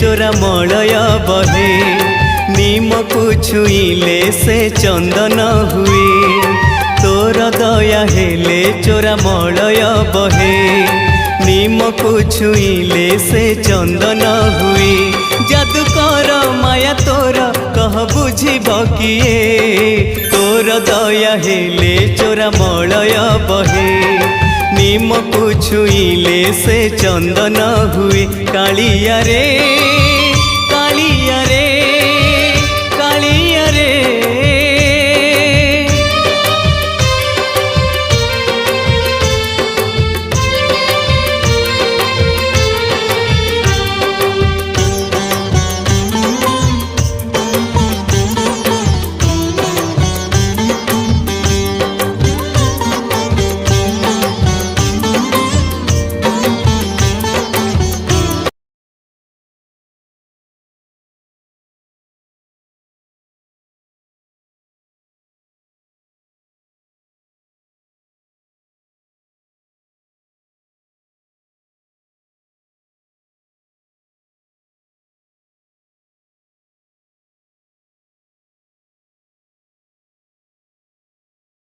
चोरा मलय बहे नीम को छुईले से चंदन हुए तोर दया हेले चोरा मलय बहे नीम को छुईले से चंदन हुए जादूकर माया तोर कह बुझिब किए तोर दया हेले चोरा मलय बहे नीम को छुईले से चंदन हुए कालिया रे